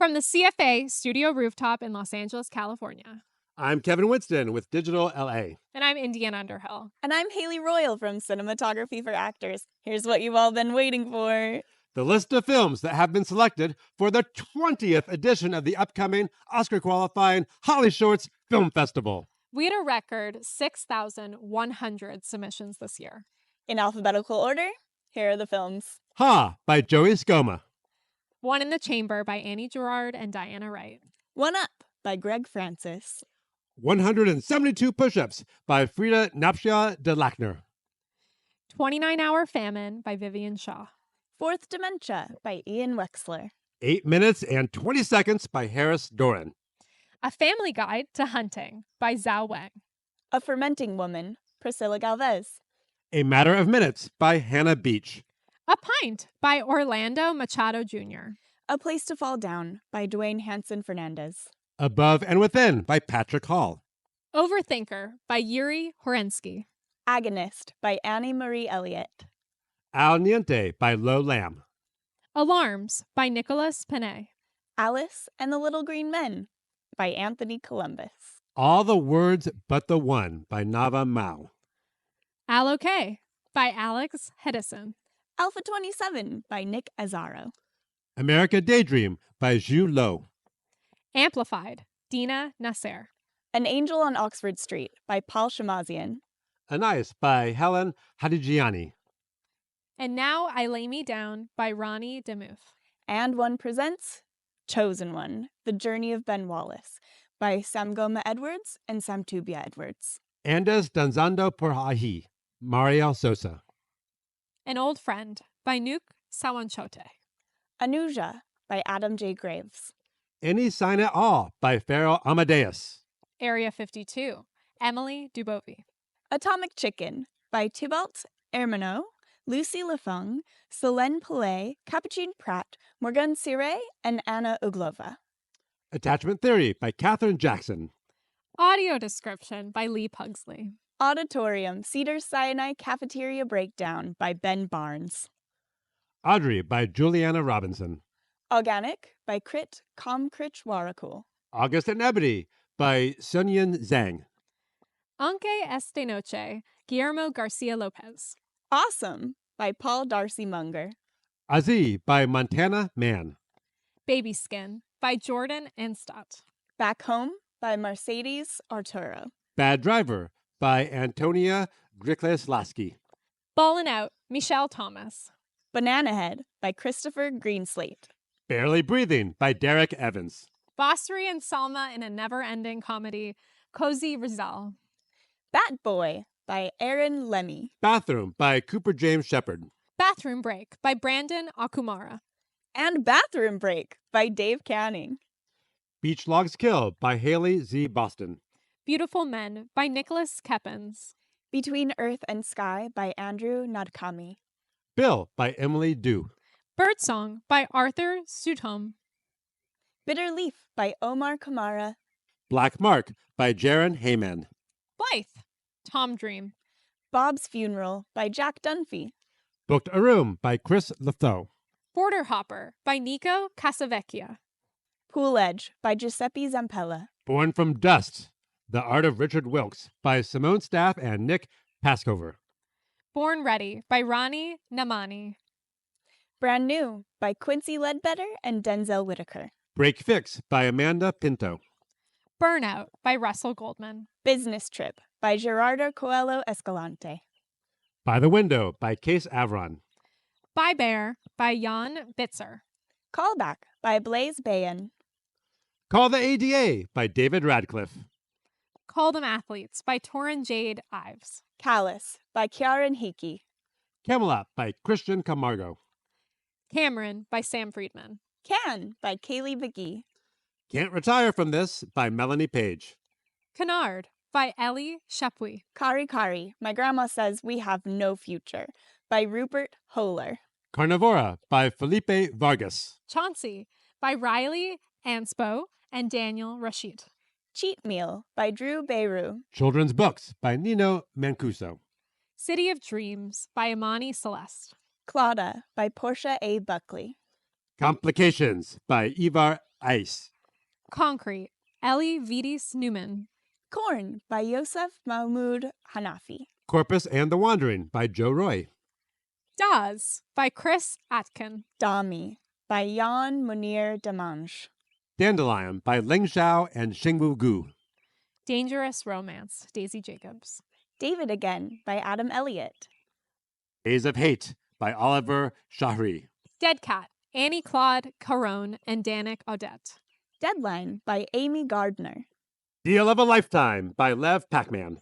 From the CFA studio rooftop in Los Angeles, California. I'm Kevin Winston with Digital LA. And I'm Indeana Underhill. And I'm Haeleigh Royall from Cinematography for Actors. Here's what you've all been waiting for. The list of films that have been selected for the 20th edition of the upcoming Oscar-qualifying HollyShorts Film Festival. We had a record 6,100 submissions this year. In alphabetical order, here are the films. Ha! By Joey Scoma. One in the Chamber by Annie Gerard and Diana Wright. One Up by Greg Francis. 172 Push-Ups by Frida Napsha de Lachner. 29-Hour Famine by Vivian Shaw. Fourth Dementia by Ian Wexler. 8 minutes and 20 seconds by Harris Doran. A Family Guide to Hunting by Zhao Wang. A Fermenting Woman, Priscilla Galvez. A Matter of Minutes by Hannah Beach. A Pint by Orlando Machado Jr. A Place to Fall Down by Dwayne Hanson Fernandez. Above and Within by Patrick Hall. Overthinker by Yuri Horensky. Agonist by Annie Marie Elliott. Al Niente by Lo Lam. Alarms by Nicholas Panay. Alice and the Little Green Men by Anthony Columbus. All the Words But the One by Nava Mao. Alloque by Alex Hedison. Alpha 27 by Nick Azzaro. America Daydream by Zhu Lo. Amplified, Dina Nasser. An Angel on Oxford Street by Paul Shamazian. Anais by Helen Hadigiani. And Now I Lay Me Down by Ronnie DeMuth. And One presents Chosen One, The Journey of Ben Wallace by Samgoma Edwards and Samtubia Edwards. Andes Danzando por Ahi, Mariel Sosa. An Old Friend by Nuke Sawanchote. Anuja by Adam J. Graves. Any Sign at All by Pharaoh Amadeus. Area 52, Emily Dubovi. Atomic Chicken by Thibault Hermanot, Lucy Lafong, Solène Pillay, Capucine Pratt, Morgan Sire, and Anna Uglova. Attachment Theory by Katherine Jackson. Audio description by Lee Pugsley. Auditorium Cedars-Sinai Cafeteria Breakdown by Ben Barnes. Audrey by Juliana Robinson. Organic by Krit Kamkrich Warakul. August and Ebony by Sunyin Zhang. Aunque Esta Noche, Guillermo Garcia Lopez. Awesome by Paul Darcy Munger. Aziz by Montana Mann. Baby Skin by Jordan Instott. Back Home by Mercedes Arturo. Bad Driver by Antonia Grikles-Lasky. Ballin' Out, Michelle Thomas. Banana Head by Christopher Greenslate. Barely Breathing by Derek Evans. Bosri and Salma in a never-ending comedy, Cozy Rizal. Bat Boy by Aaron Lemmy. Bathroom by Cooper James Shepard. Bathroom Break by Brandon Akumara. And Bathroom Break by Dave Canning. Beach Logs Kill by Haeleigh Z. Boston. Beautiful Men by Nicholas Keppens. Between Earth and Sky by Andrew Nadkami. Bill by Emily Dew. Birdsong by Arthur Sudholm. Bitter Leaf by Omar Kamara. Black Mark by Jaron Heyman. Blythe, Tom Dream. Bob's Funeral by Jack Dunphy. Booked a Room by Chris Letho. Border Hopper by Nico Casavecchia. Pool Edge by Giuseppe Zampella. Born from Dust, The Art of Richard Wilkes by Simone Staff and Nick Pascover. Born Ready by Ronnie Namani. Brand New by Quincy Ledbetter and Denzel Whitaker. Break Fix by Amanda Pinto. Burnout by Russell Goldman. Business Trip by Gerardo Coelho Escalante. By the Window by Case Avron. By Bear by Jan Bitzer. Callback by Blaise Bayen. Call the ADA by David Radcliffe. Call Them Athletes by Torrin Jade Ives. Callous by Kieran Hickey. Camelot by Christian Camargo. Cameron by Sam Friedman. Can by Kaylee McGee. Can't Retire From This by Melanie Page. Canard by Ellie Chapuis. Kari Kari, My Grandma Says We Have No Future by Rupert Holer. Carnivora by Felipe Vargas. Chauncey by Riley Anspo and Daniel Rashid. Cheat Meal by Drew Beyru. Children's Books by Nino Mancuso. City of Dreams by Imani Celeste. Claudia by Portia A. Buckley. Complications by Ivar Ice. Concrete, Elie Vitis Newman. Corn by Yosef Mahmoud Hanafi. Corpus and the Wandering by Joe Roy. Daz by Chris Atkin. Dami by Jan Munir Damange. Dandelion by Ling Xiao and Xingwu Gu. Dangerous Romance, Daisy Jacobs. David Again by Adam Elliott. Days of Hate by Oliver Shahri. Dead Cat, Annie Claude Caron and Danik Odette. Deadline by Amy Gardner. Deal of a Lifetime by Lev Pacman.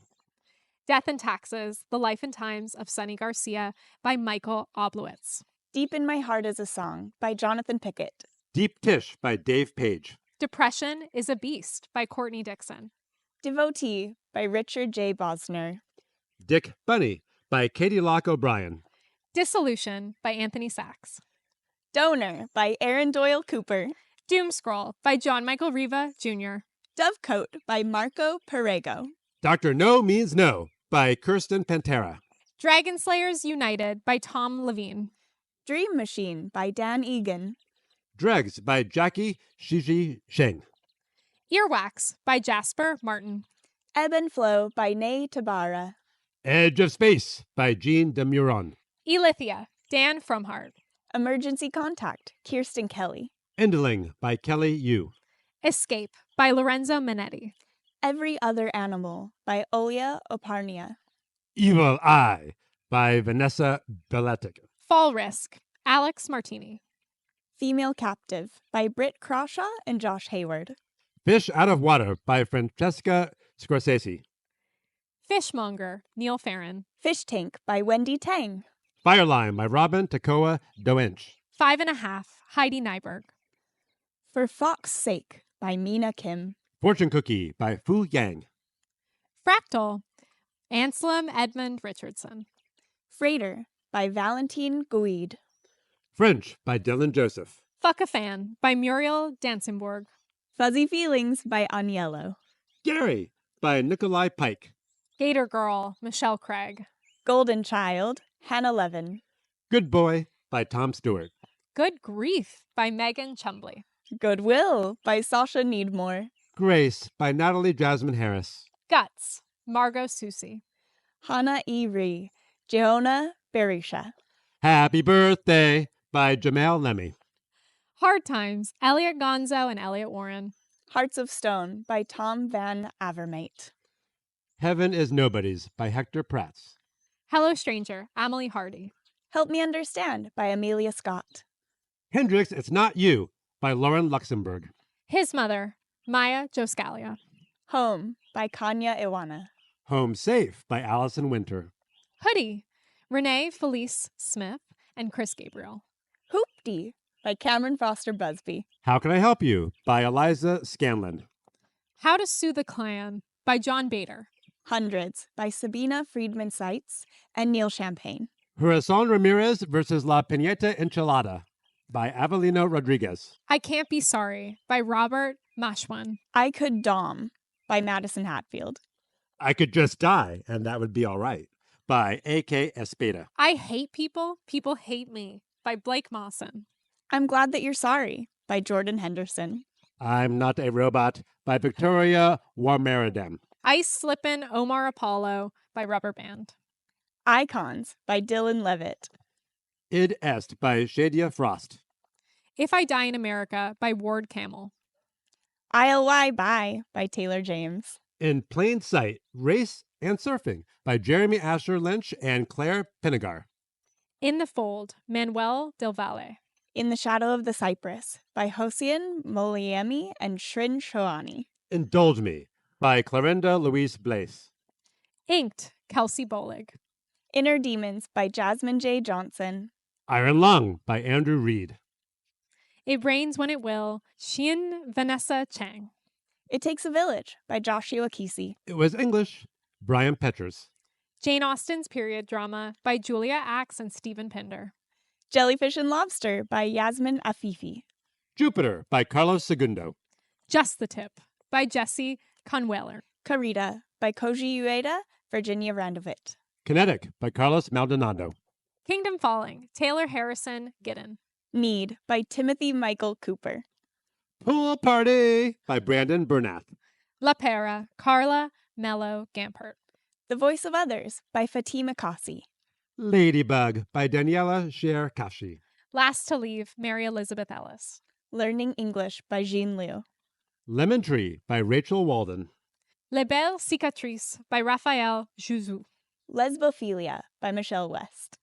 Death and Taxes, The Life and Times of Sonny Garcia by Michael Oblowitz. Deep in My Heart is a Song by Jonathan Pickett. Deep Tish by Dave Page. Depression is a Beast by Courtney Dixon. Devotee by Richard J. Bosner. Dick Bunny by Katie Locke O'Brien. Dissolution by Anthony Sachs. Donor by Aaron Doyle Cooper. Doom Scroll by John Michael Riva Jr. Dovecote by Marco Perego. Dr. No Means No by Kirsten Pantera. Dragon Slayers United by Tom Levine. Dream Machine by Dan Egan. Dregs by Jackie Shiji Sheng. Earwax by Jasper Martin. Ebb and Flow by Nay Tabara. Edge of Space by Jean de Muron. Elithia, Dan Fromhart. Emergency Contact, Kirsten Kelly. Endling by Kelly Yu. Escape by Lorenzo Minetti. Every Other Animal by Olia Oparnia. Evil Eye by Vanessa Beletic. Fall Risk, Alex Martini. Female Captive by Britt Crawshaw and Josh Hayward. Fish Out of Water by Francesca Scorsese. Fishmonger, Neil Farron. Fish Tank by Wendy Tang. Fireline by Robin Takoa Doench. 5.5, Heidi Nyberg. For Fox's Sake by Mina Kim. Fortune Cookie by Fu Yang. Fractal, Anselm Edmund Richardson. Freighter by Valentine Guide. French by Dylan Joseph. Fuck a Fan by Muriel Dansenborg. Fuzzy Feelings by Aniello. Gary by Nikolai Pike. Gator Girl, Michelle Craig. Golden Child, Hannah Levin. Good Boy by Tom Stewart. Good Grief by Megan Chumbley. Goodwill by Sasha Needmore. Grace by Natalie Jasmine Harris. Guts, Margot Susi. Hannah E. Ree. Jeona Berisha. Happy Birthday by Jamal Lemmy. Hard Times, Elliot Gonzo and Elliot Warren. Hearts of Stone by Tom Van Avermaet. Heaven is Nobody's by Hector Prats. Hello Stranger, Amelie Hardy. Help Me Understand by Amelia Scott. Hendrix, It's Not You by Lauren Luxemburg. His Mother, Maya Joscalia. Home by Kanya Iwana. Home Safe by Allison Winter. Hoodie, Renee Felice Smith and Chris Gabriel. Hoopty by Cameron Foster Busby. How Can I Help You by Eliza Scanlon. How to Sue the Klan by John Bader. Hundreds by Sabina Friedman Seitz and Neil Champagne. Corazon Ramirez versus La Piñata Enchilada by Avelino Rodriguez. I Can't Be Sorry by Robert Mashwan. I Could Dom by Madison Hatfield. I Could Just Die, and That Would Be All Right by A.K. Espada. I Hate People, People Hate Me by Blake Mawson. I'm Glad That You're Sorry by Jordan Henderson. I'm Not a Robot by Victoria Warmeridem. Ice Slippin' Omar Apollo by Rubber Band. Icons by Dylan Levitt. Id Est by Shadia Frost. If I Die in America by Ward Camel. I'll Lie Bye by Taylor James. In Plain Sight, Race and Surfing by Jeremy Asher Lynch and Claire Pinegar. In the Fold, Manuel Del Valle. In the Shadow of the Cypress by Hossein Moliemi and Shrin Shoani. Indulge Me by Clarinda Louise Blaise. Inked, Kelsey Bolig. Inner Demons by Jasmine J. Johnson. Iron Lung by Andrew Reed. It Rains When It Will, Xian Vanessa Chang. It Takes a Village by Joshua Kesey. It Was English, Brian Peters. Jane Austen's period drama by Julia Axe and Stephen Pinder. Jellyfish and Lobster by Yasmin Afifi. Jupiter by Carlos Segundo. Just the Tip by Jesse Conweller. Carita by Koji Ueda, Virginia Randovit. Kinetic by Carlos Maldonado. Kingdom Falling, Taylor Harrison Giddens. Need by Timothy Michael Cooper. Pool Party by Brandon Bernath. La Pera, Carla Mello Gampert. The Voice of Others by Fatima Kasi. Ladybug by Daniela Sher Kashi. Last to Leave, Mary Elizabeth Ellis. Learning English by Jean Liu. Lemon Tree by Rachel Walden. Les Belles Cicatrices by Raphael Jouzou. Lesbophilia by Michelle West.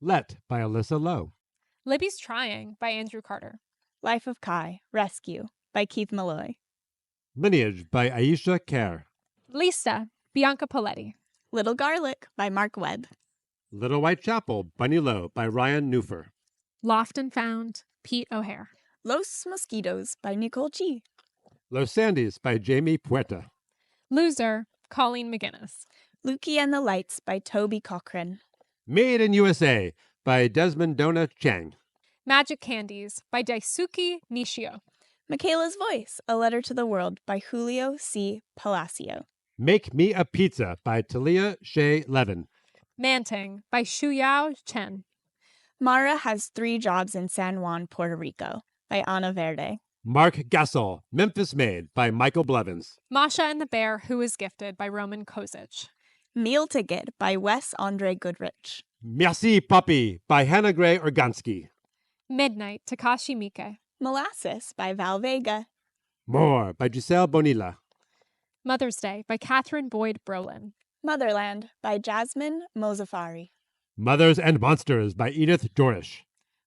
Let by Alyssa Lowe. Libby's Trying by Andrew Carter. Life of Kai, Rescue by Keith Malloy. Lineage by Aisha Kerr. Lista, Bianca Poletti. Little Garlic by Mark Webb. Little White Chapel, Bunny Lowe by Ryan Newfer. Lost and Found, Pete O'Hare. Los Mosquitos by Nicole Chi. Los Sandys by Jamie Puerta. Loser, Colleen McGinnis. Lukey and the Lights by Toby Cochran. Made in USA by Desmond Dona Chang. Magic Candies by Daisuke Nishio. Michaela's Voice, A Letter to the World by Julio C. Palacio. Make Me a Pizza by Talia Shea Levin. Manting by Shuyao Chen. Mara Has 3 Jobs in San Juan, Puerto Rico by Ana Verde. Mark Gassel, Memphis Made by Michael Blevins. Masha and the Bear Who Is Gifted by Roman Kozic. Meal Ticket by Wes Andre Goodrich. Merci Puppy by Hannah Gray Organsky. Midnight, Takashi Miike. Molasses by Val Vega. More by Giselle Bonilla. Mother's Day by Catherine Boyd Brolin. Motherland by Jasmine Mozafari. Mothers and Monsters by Edith Dorish.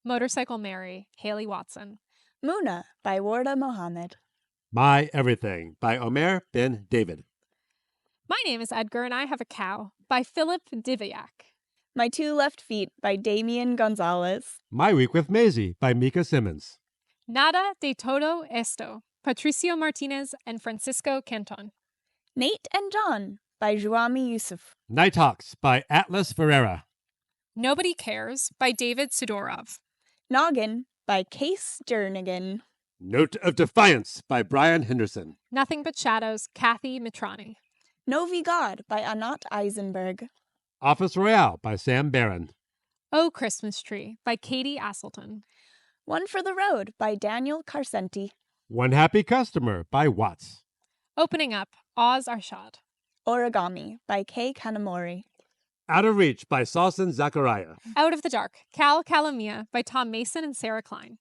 Motorcycle Mary, Haeleigh Watson. Muna by Warda Mohammed. My Everything by Omer Ben David. My name is Edgar and I Have a Cow by Philip Diviak. My 2 Left Feet by Damian Gonzalez. My Week with Maisie by Mika Simmons. Nada de todo esto, Patricio Martinez and Francisco Canton. Nate and John by Juami Yusuf. Nighthawks by Atlas Ferreira. Nobody Cares by David Sidorov. Noggin by Case Jernigan. Note of Defiance by Brian Henderson. Nothing But Shadows, Kathy Mitrani. Novi God by Anat Eisenberg. Office Royale by Sam Barron. Oh Christmas Tree by Katie Asselton. One for the Road by Daniel Carcenti. One Happy Customer by Watts. Opening Up, Oz Arshad. Origami by Kei Kanamori. Out of Reach by Salson Zachariah. Out of the Dark, Cal Calamia by Tom Mason and Sarah Klein.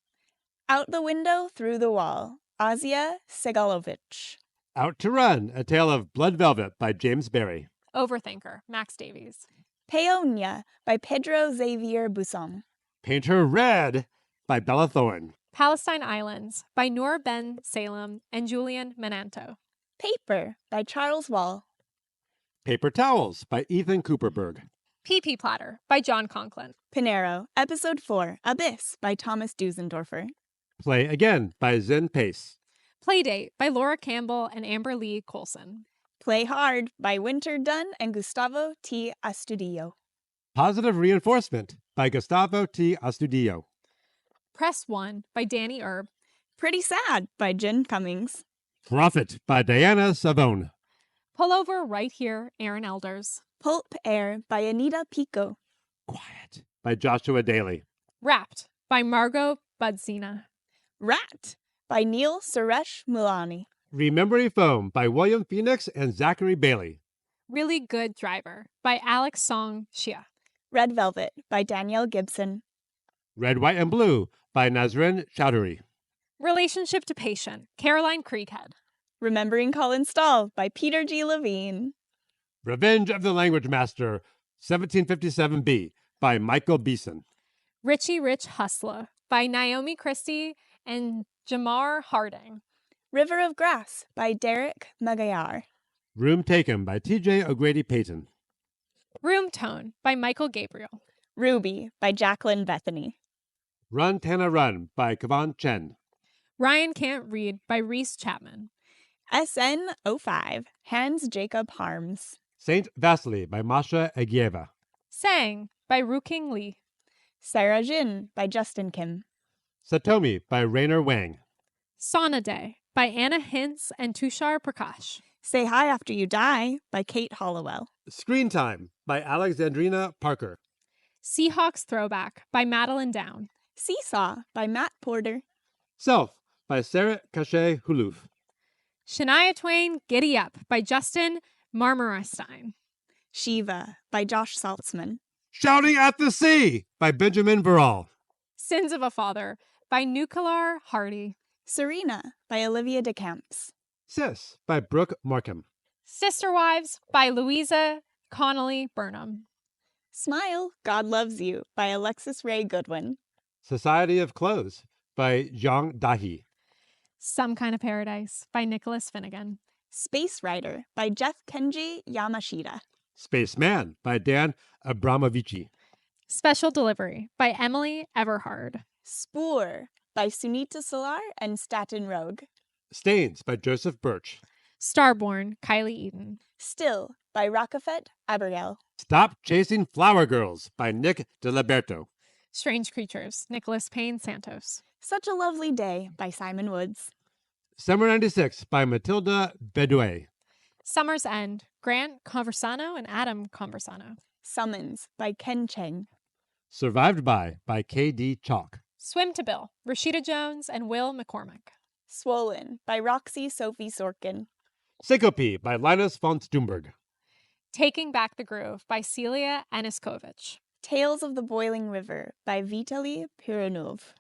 Out the Window, Through the Wall, Azia Segalovich. Out to Run, A Tale of Blood Velvet by James Barry. Overthinker, Max Davies. Peonia by Pedro Xavier Busson. Paint Her Red by Bella Thorne. Palestine Islands by Noor Ben Salem and Julian Menanto. Paper by Charles Wall. Paper Towels by Ethan Cooperberg. PP Platter by John Conklin. Pinero, Episode 4, Abyss by Thomas Dusendorfer. Play Again by Zen Pace. Playdate by Laura Campbell and Amber Lee Colson. Play Hard by Winter Dunn and Gustavo T. Astudillo. Positive Reinforcement by Gustavo T. Astudillo. Press 1 by Danny Erb. Pretty Sad by Jen Cummings. Profit by Diana Savone. Pull Over Right Here, Aaron Elders. Pulp Air by Anita Pico. Quiet by Joshua Daly. Wrapped by Margot Budzina. Rat by Neil Suresh Mulani. Remembering Foam by William Phoenix and Zachary Bailey. Really Good Driver by Alex Song Shia. Red Velvet by Danielle Gibson. Red, White, and Blue by Nazrin Chowdhury. Relationship to Patient, Caroline Krieghead. Remembering Colin Stahl by Peter G. Levine. Revenge of the Language Master, 1757b by Michael Beeson. Richie Rich Hustler by Naomi Christie and Jamar Harding. River of Grass by Derek Magayar. Room Taken by T.J. O'Grady Payton. Room Tone by Michael Gabriel. Ruby by Jacqueline Bethany. Run Tana Run by Kavan Chen. Ryan Can't Read by Reese Chapman. SN 05, Hans Jacob Harms. Saint Vasily by Masha Agieva. Sang by Ruking Lee. Sarah Jin by Justin Kim. Satomi by Rainer Wang. Sauna Day by Anna Hintz and Tushar Prakash. Say Hi After You Die by Kate Hollowell. Screen Time by Alexandrina Parker. Seahawks Throwback by Madeline Down. Seesaw by Matt Porter. Self by Sarah Cachet Huluf. Shania Twain, Giddy Up by Justin Marmarstein. Shiva by Josh Saltzman. Shouting at the Sea by Benjamin Verall. Sins of a Father by Nuclear Hardy. Serena by Olivia DeCamps. Sis by Brooke Markham. Sister Wives by Louisa Connolly Burnham. Smile, God Loves You by Alexis Ray Goodwin. Society of Clothes by Zhang Dahi. Some Kind of Paradise by Nicholas Finnegan. Space Rider by Jeff Kenji Yamashita. Spaceman by Dan Abramovici. Special Delivery by Emily Everhard. Spoor by Sunita Solar and Staten Rogue. Stains by Joseph Birch. Starborn, Kylie Eden. Still by Rockafet Abigail. Stop Chasing Flower Girls by Nick DeLiberto. Strange Creatures, Nicholas Payne Santos. Such a Lovely Day by Simon Woods. Summer 96 by Matilda Bedouet. Summer's End, Grant Conversano and Adam Conversano. Summons by Ken Cheng. Survived by K.D. Chalk. Swim to Bill, Rashida Jones and Will McCormick. Swollen by Roxy Sophie Sorkin. Syncope by Linus von Stumberg. Taking Back the Groove by Celia Aniskovich. Tales of the Boiling River by Vitaly Pironov.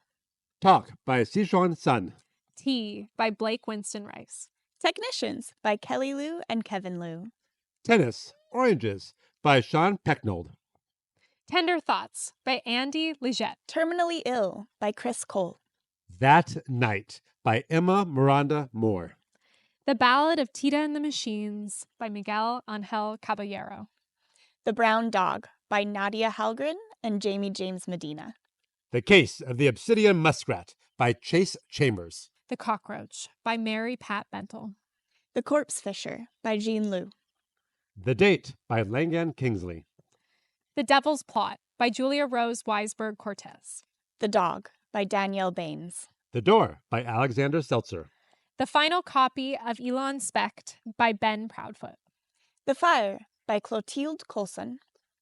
Talk by Sichuan Sun. Tea by Blake Winston Rice. Technicians by Kelly Liu and Kevin Liu. Tennis, Oranges by Sean Pecknold. Tender Thoughts by Andy Leggett. Terminally Ill by Chris Cole. That Night by Emma Miranda Moore. The Ballad of Tita and the Machines by Miguel Angel Caballero. The Brown Dog by Nadia Halgren and Jamie James Medina. The Case of the Obsidian Muskrat by Chase Chambers. The Cockroach by Mary Pat Bentel. The Corpse Fisher by Jean Liu. The Date by Langan Kingsley. The Devil's Plot by Julia Rose Weisberg Cortez. The Dog by Danielle Baines. The Door by Alexander Seltzer. The Final Copy of Elon Specht by Ben Proudfoot. The Fire by Clotilde Coulson.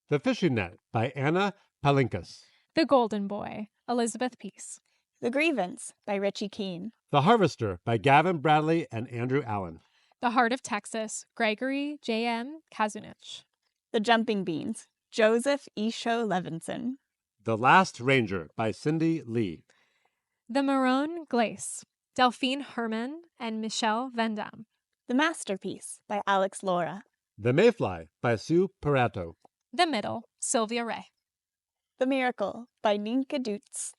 The Fishing Net by Anna Palinkas. The Golden Boy, Elizabeth Peace. The Grievance by Richie Keene. The Harvester by Gavin Bradley and Andrew Allen. The Heart of Texas, Gregory J.M. Kazunich. The Jumping Beans, Joseph Isho Levinson. The Last Ranger by Cindy Lee. The Maroon Glace, Delphine Herman and Michelle Van Damme. The Masterpiece by Alex Laura. The Mayfly by Sue Parato. The Middle, Sylvia Ray. The Miracle by Ninka Dutz.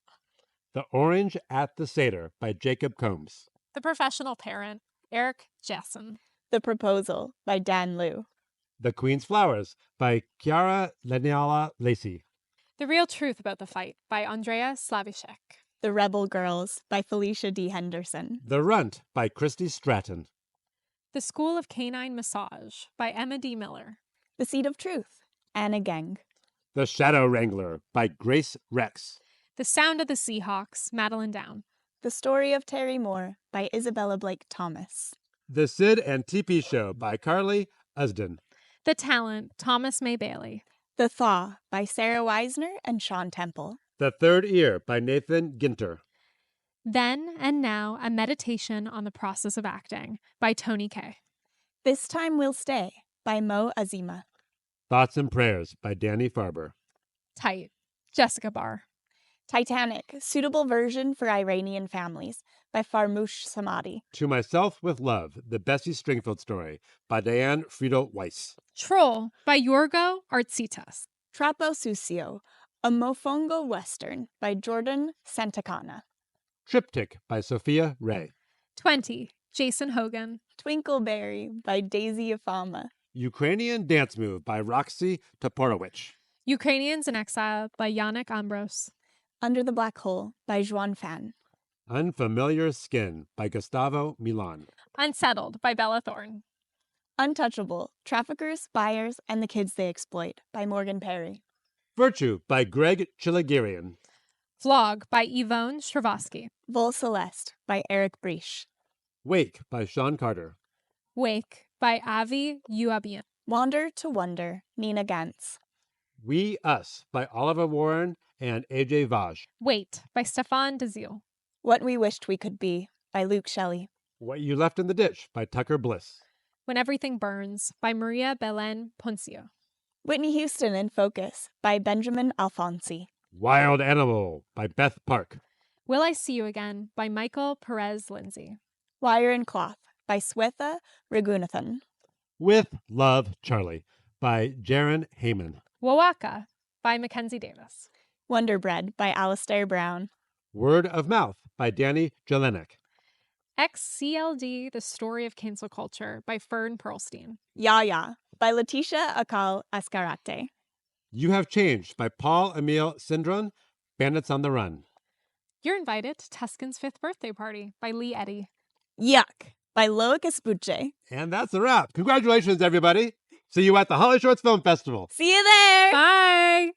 The Orange at the Seder by Jacob Combs. The Professional Parent, Eric Jessen. The Proposal by Dan Liu. The Queen's Flowers by Chiara Leniala Lacey. The Real Truth About the Fight by Andrea Slavicek. The Rebel Girls by Felicia D. Henderson. The Runt by Christy Stratton. The School of Canine Massage by Emma D. Miller. The Seed of Truth, Anna Geng. The Shadow Wrangler by Grace Rex. The Sound of the Seahawks, Madeline Down. The Story of Terry Moore by Isabella Blake Thomas. The Sid and TP Show by Carly Usden. The Talent, Thomas May Bailey. The Thaw by Sarah Weisner and Sean Temple. The Third Ear by Nathan Ginter. Then and Now, A Meditation on the Process of Acting by Tony Kay. This Time We'll Stay by Mo Azima. Thoughts and Prayers by Danny Farber. Tight, Jessica Barr. Titanic, Suitable Version for Iranian Families by Farmoush Samadi. To Myself with Love, the Bessie Stringfield Story by Diane Friedel Weiss. Troll by Yorgo Artsitas. Trapo Sucio, a Mofongo Western by Jordan Santacana. Triptych by Sophia Ray. 20, Jason Hogan. Twinkleberry by Daisy Afama. Ukrainian Dance Move by Roxy Toporowicz. Ukrainians in Exile by Yannick Ambros. Under the Black Hole by Juan Fan. Unfamiliar Skin by Gustavo Milan. Unsettled by Bella Thorne. Untouchable, Traffickers, Buyers, and the Kids They Exploit by Morgan Perry. Virtue by Greg Chilagirian. Vlog by Yvonne Stravosky. Vol Celeste by Eric Briesch. Wake by Sean Carter. Wake by Avi Uabian. Wander to Wonder, Nina Gantz. We Us by Oliver Warren and AJ Vaj. Wait by Stefan Dezil. What We Wished We Could Be by Luke Shelley. What You Left in the Ditch by Tucker Bliss. When Everything Burns by Maria Belén Poncio. Whitney Houston in Focus by Benjamin Alfonsi. Wild Animal by Beth Park. Will I See You Again by Michael Perez Lindsay. Wire and Cloth by Swetha Raghunathan. With Love, Charlie by Jaron Heyman. Wowaka by Mackenzie Davis. Wonder Bread by Alistair Brown. Word of Mouth by Danny Jelinek. XCLD, The Story of Cancel Culture by Fern Perlstein. Ya Ya by Leticia Akal Ascarate. You Have Changed by Paul Emile Cindron. Bandits on the Run. You're Invited to Tuscan's Fifth Birthday Party by Lee Eddy. Yuck by Loic Espuche. And that's a wrap. Congratulations, everybody. See you at the HollyShorts Film Festival. See you there! Bye!